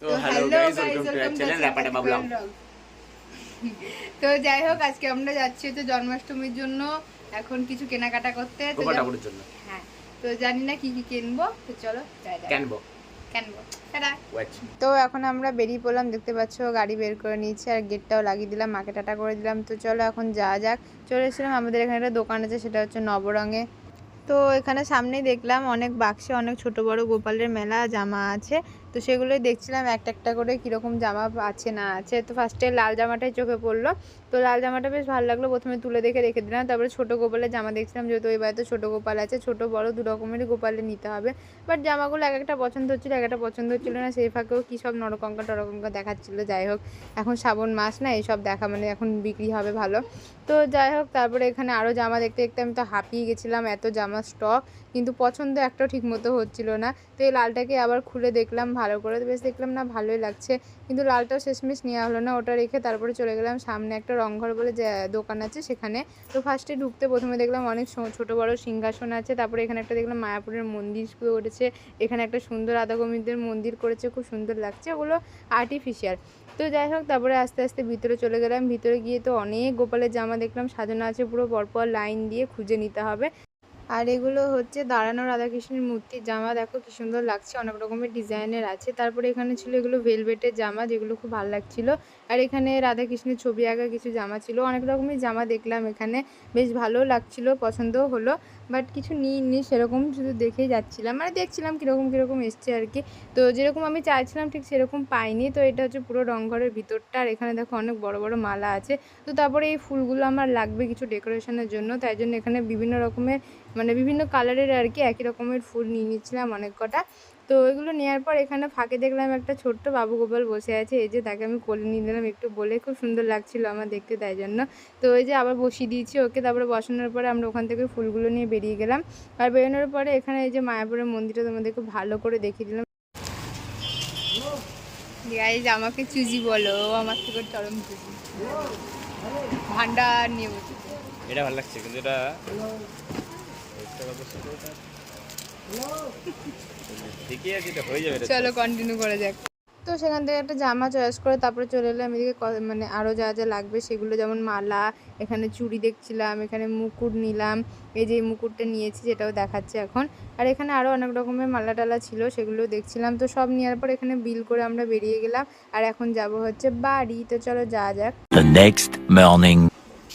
তো hello guys, welcome to our channel র্যাপাডাবা blog. তো যাই হোক, আজকে আমরা যাচ্ছি হচ্ছে জন্মাষ্টমীর জন্য এখন কিছু কেনাকাটা করতে। তো গোপালপুরের জন্য। হ্যাঁ, তো জানি না কি কি কিনবো, তো চলো যাই যাই। কেনবো টাটা। ওয়েট। তো এখন আমরা বেরিয়ে পড়লাম, দেখতে পাচ্ছ গাড়ি বের করে নিয়েছি আর গেটটাও লাগিয়ে দিলাম, মাকে টাটা করে দিলাম। তো চলো এখন যাওয়া যাক। চলে এসেছিলাম, আমাদের এখানে একটা দোকান আছে, সেটা হচ্ছে নবরঙে। তো এখানে সামনেই দেখলাম অনেক বাক্সে অনেক ছোট বড় গোপালের মেলা জামা আছে। তো সেগুলোই দেখছিলাম একটা একটা করে কীরকম জামা আছে না আছে। তো ফার্স্টে লাল জামাটাই চোখে পড়লো, তো লাল জামাটা বেশ ভালো লাগলো, প্রথমে তুলে দেখে রেখে দিলাম। তারপরে ছোটো গোপালের জামা দেখছিলাম, যেহেতু ওই বাড়িতে ছোটো গোপাল আছে, ছোটো বড় দু রকমেরই গোপালের নিতে হবে। বাট জামাগুলো এক একটা পছন্দ হচ্ছিলো, এক একটা পছন্দ হচ্ছিলো না। সেই ফাঁকেও কী সব নরকঙ্কা টরকঙ্কা দেখাচ্ছিলো। যাই হোক, এখন শ্রাবণ মাস না, এইসব দেখা মানে এখন বিক্রি হবে ভালো। তো যাই হোক, তারপরে এখানে আরও জামা দেখতে দেখতে আমি তো হাঁপিয়ে গেছিলাম, এত জামা স্টক, কিন্তু পছন্দ একটাও ঠিক মতো হচ্ছিল না। তো এই লালটাকে আবার খুলে দেখলাম ভালো করে, বেশ দেখলাম না ভালোই লাগছে, কিন্তু লালটাও শেষমেশ নেওয়া হলো না। ওটা রেখে তারপরে চলে গেলাম সামনে একটা রংঘর বলে যে দোকান আছে সেখানে। তো ফার্স্টে ঢুকতে প্রথমে দেখলাম অনেক ছোট বড় সিংহাসন আছে। তারপরে এখানে একটা দেখলাম মায়াপুরের মন্দির উঠেছে, এখানে একটা সুন্দর রাধা গোবিন্দের মন্দির করেছে, খুব সুন্দর লাগছে, ওগুলো আর্টিফিশিয়াল। তো যাই হোক, তারপরে আস্তে আস্তে ভিতরে চলে গেলাম। ভিতরে গিয়ে তো অনেক গোপালের জামা দেখলাম সাজানো আছে, পুরো পরপর লাইন দিয়ে খুঁজে নিতে হবে। আর এগুলো হচ্ছে দাঁড়ানো রাধাকৃষ্ণের মূর্তির জামা, দেখো কি সুন্দর লাগছে, অনেক রকমের ডিজাইনের আছে। তারপরে এখানে ছিল এগুলো ভেলভেটের জামা, যেগুলো খুব ভালো লাগছিল। আর এখানে রাধাকৃষ্ণের ছবি আঁকা কিছু জামা ছিল, অনেক রকমের জামা দেখলাম এখানে, বেশ ভালো লাগছিল, পছন্দও হলো। বাট কিছু নিইনি সেরকম, শুধু দেখেই যাচ্ছিলাম, মানে দেখছিলাম কীরকম কীরকম এসছে আর কি। তো যেরকম আমি চাইছিলাম ঠিক সেরকম পাইনি। তো এটা হচ্ছে পুরো রংঘরের ভিতরটা, আর এখানে দেখো অনেক বড় বড় মালা আছে। তো তারপরে এই ফুলগুলো আমার লাগবে কিছু ডেকোরেশনের জন্য, তাই জন্য এখানে বিভিন্ন রকমের মানে বিভিন্ন কালারের আর কি একই রকমের ফুল নিয়ে নিচ্ছিলাম অনেক কটা। তো ওইগুলো নেওয়ার পর এখানে ফাঁকে দেখলাম একটা ছোট্ট বাবু গোপাল বসে আছে, এই যে তাকে আমি কোলে নিয়ে নিলাম একটু বলে, খুব সুন্দর লাগছিল আমার দেখতে, তাই জন্য। তো ওই যে আবার বসিয়ে দিয়েছি ওকে, তারপরে বসানোর পরে আমরা ওখান থেকে ফুলগুলো নিয়ে বেরিয়ে গেলাম। আর বেরোনোর পরে এখানে এই যে মায়াপুরের মন্দিরটা তোমাদেরকে ভালো করে দেখিয়ে দিলাম। গাইজ আমাকে চুজি বলো, আমার থেকে চরম চুজি, ভান্ডার নিয়ে বসে। এটা ভালো লাগছে, কিন্তু এটা ঠিকই আছে, এটা হয়ে যাবে। চলো কন্টিনিউ করা যাক। তো সেখান থেকে একটা জামা চয়েস করে তারপরে চলে এলাম এদিকে, মানে আরও যা যা লাগবে সেগুলো, যেমন মালা, এখানে চুড়ি দেখছিলাম, এখানে মুকুট নিলাম, এই যে মুকুটটা নিয়েছি যেটাও দেখাচ্ছে এখন। আর এখানে আরও অনেক রকমের মালা টালা ছিল, সেগুলো দেখছিলাম। তো সব নেওয়ার পর এখানে বিল করে আমরা বেরিয়ে গেলাম, আর এখন যাব হচ্ছে বাড়ি। তো চলো যাওয়া যাক।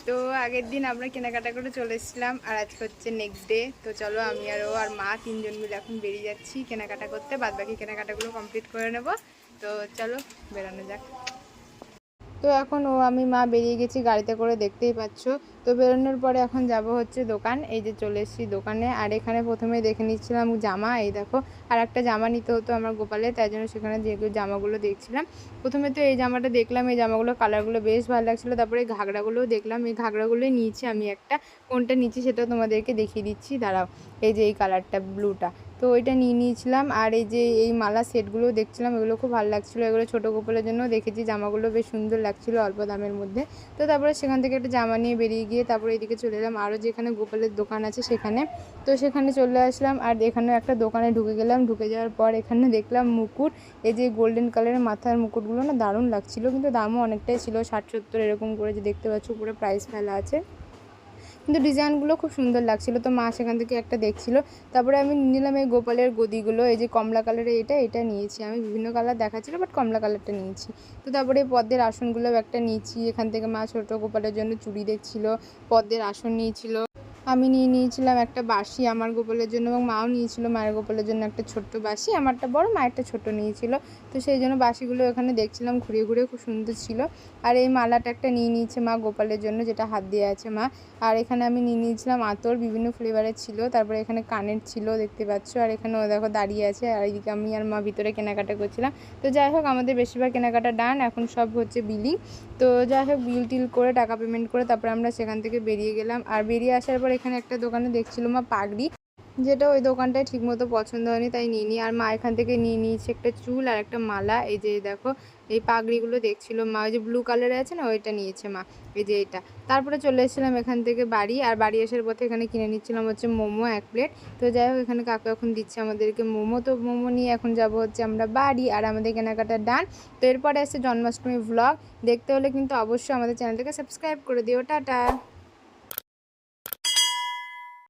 তো আগের দিন আমরা কেনাকাটা করে চলে এসেছিলাম, আর আজকে হচ্ছে নেক্সট ডে। তো চলো আমি আর ও আর মা তিনজন মিলে এখন বেরিয়ে যাচ্ছি কেনাকাটা করতে, বাদবাকি কেনাকাটাগুলো কমপ্লিট করে নেব। তো চলো বেরানো যাক। তো এখন ও আমি মা বেরিয়ে গেছি গাড়িতে করে, দেখতেই পাচ্ছ। তো বেরোনোর পরে এখন যাব হচ্ছে দোকান, এই যে চলে এসেছি দোকানে। আর এখানে প্রথমে দেখে নিচ্ছিলাম জামা, এই দেখো আর একটা জামা নিতে হতো আমার গোপালে, তাই জন্য সেখানে যেগুলো জামাগুলো দেখছিলাম। প্রথমে তো এই জামাটা দেখলাম, এই জামাগুলো কালারগুলো বেশ ভালো লাগছিলো। তারপরে এই ঘাগরাগুলোও দেখলাম, এই ঘাগরাগুলোই নিয়েছি আমি একটা, কোনটা নিচ্ছি সেটা তোমাদেরকে দেখিয়ে দিচ্ছি, দাঁড়াও। এই যে এই কালারটা ব্লুটা, তো ওইটা নিয়ে নিয়েছিলাম। আর এই যে এই মালা সেটগুলোও দেখছিলাম, এগুলো খুব ভালো লাগছিলো, এগুলো ছোটো গোপালের জন্য দেখেছি, জামাগুলো বেশ সুন্দর লাগছিলো অল্প দামের মধ্যে। তো তারপরে সেখান থেকে একটা জামা নিয়ে বেরিয়ে গিয়ে তারপরে এদিকে চলে এলাম আরও যেখানে গোপালের দোকান আছে সেখানে। তো সেখানে চলে আসলাম, আর এখানে একটা দোকানে ঢুকে গেলাম। ঢুকে যাওয়ার পর এখানে দেখলাম মুকুট, এই যে গোল্ডেন কালারের মাথার মুকুটগুলো না দারুণ লাগছিলো, কিন্তু দামও অনেকটাই ছিল, 60-70 এরকম করে, যে দেখতে পাচ্ছ উপরে প্রাইস ফেলা আছে, কিন্তু ডিজাইনগুলো খুব সুন্দর লাগছিলো। তো মা সেখান থেকে একটা দেখছিলো। তারপরে আমি নিলাম এই গোপালের গদিগুলো, এই যে কমলা কালারের, এটা নিয়েছি আমি, বিভিন্ন কালার দেখাচ্ছিলো বাট কমলা কালারটা নিয়েছি। তো তারপরে পদ্মের আসনগুলো একটা নিয়েছি, এখান থেকে মা ছোটো গোপালের জন্য চুড়ি দেখছিলো, পদ্মের আসন নিয়েছিল। আমি নিয়েছিলাম একটা বাঁশি আমার গোপালের জন্য, এবং মাও নিয়েছিল মায়ের গোপালের জন্য একটা ছোট্ট বাঁশি, আমারটা বড়, মায়েরটা ছোট নিয়েছিল। তো সেই জন্য বাঁশিগুলো এখানে দেখছিলাম ঘুরিয়ে ঘুরিয়ে, খুব সুন্দর ছিল। আর এই মালাটা একটা নিয়ে নিয়েছে মা গোপালের জন্য, যেটা হাত দিয়ে আছে মা। আর এখানে আমি নিয়ে নিয়েছিলাম আতর, বিভিন্ন ফ্লেভারের ছিল। তারপরে এখানে কানের ছিল, দেখতে পাচ্ছ। আর এখানে ও দেখো দাঁড়িয়ে আছে, আর এইদিকে আমি আর মা ভিতরে কেনাকাটা করছিলাম। তো যাই হোক, আমাদের বেশিরভাগ কেনাকাটা ডান, এখন সব হচ্ছে বিলিং। তো যাই হোক, বিল টিল করে টাকা পেমেন্ট করে তারপরে আমরা সেখান থেকে বেরিয়ে গেলাম। আর বেরিয়ে আসার পর এখানে একটা দোকানে দেখছিল মা পাগড়ি, যেটা ওই দোকানটায় ঠিকমতো পছন্দ হয়নি তাই নিইনি। আর মা এখান থেকে নিয়ে নিয়েছে একটা চুল আর একটা মালা। এই যে দেখো এই পাগড়িগুলো দেখছিল মা, ওই যে ব্লু কালারের আছে না ওইটা নিয়েছে মা, এই যে এটা। তারপরে চলে এসেছিলাম এখান থেকে বাড়ি, আর বাড়ি আসার পথে এখানে কিনে নিচ্ছিলাম হচ্ছে মোমো 1 প্লেট। তো যাই হোক এখানে কাকু এখন দিচ্ছে আমাদেরকে মোমো, তো মোমো নিয়ে এখন যাব হচ্ছে আমরা বাড়ি, আর আমাদের কেনাকাটা ডান। তো এরপরে আসছে জন্মাষ্টমী ভ্লগ, দেখতে হলে কিন্তু অবশ্যই আমাদের চ্যানেলটাকে সাবস্ক্রাইব করে দিও। টাটা।